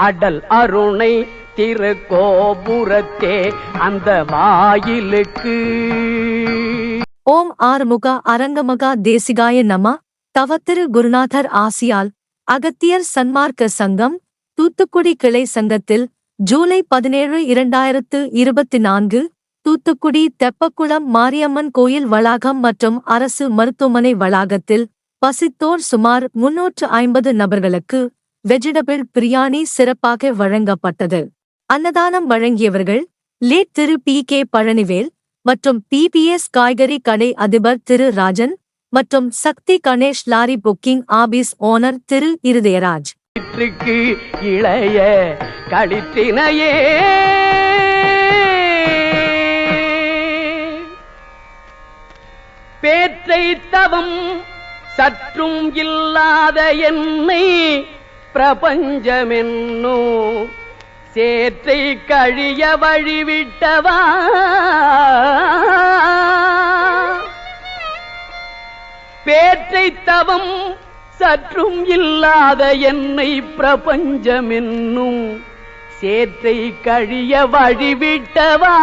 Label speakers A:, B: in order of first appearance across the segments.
A: அடல் அருணை திருக்கோபுரத்தே அந்த வாயிலுக்கு.
B: ஓம் ஆறுமுக அரங்கமகா தேசிகாய நம. தவத்திரு குருநாதர் ஆசியால் அகத்தியர் சன்மார்க்க சங்கம் தூத்துக்குடி கிளை சங்கத்தில் ஜூலை 17, 2024 தூத்துக்குடி தெப்பக்குளம் மாரியம்மன் கோயில் வளாகம் மற்றும் அரசு மருத்துவமனை வளாகத்தில் பசித்தோர் சுமார் 350 நபர்களுக்கு வெஜிடபிள் பிரியாணி சிறப்பாக வழங்கப்பட்டது. அன்னதானம் வழங்கியவர்கள் லேட் திரு P.K. பழனிவேல் மற்றும் PPS காய்கறி கடை அதிபர் திரு ராஜன் மற்றும் Sakthi Ganesh lorry booking office owner Thiru Irudayaraj.
A: இளைய களிற்றினையே பேற்றை தவம் சற்றும் இல்லாத என்னை பிரபஞ்சமென்னோ சேற்றை கழிய வழிவிட்டவா பேற்றை தவம் சற்றும் இல்லாத என்னை பிரபஞ்சமென்னும் சேற்றை கழிய வழிவிட்டவா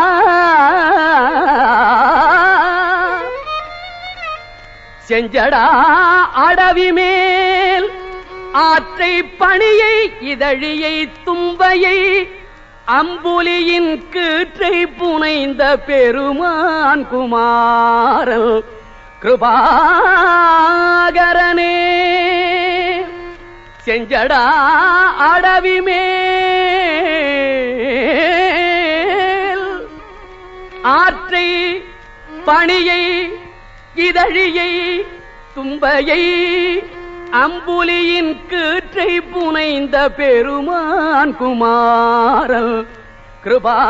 A: செஞ்சடா அடவி மேல் ஆற்றை பணியை இதழியை தும்பையை அம்புலியின் கீற்றை புனைந்த பெருமான் குமாரல் கிருபாகரனே செஞ்சடா அடவி மேல் ஆற்றை பணியை இதழியை தும்பையை அம்புலியின் கீற்றை புனைந்த பெருமான் குமாரல் கிருபாகரனே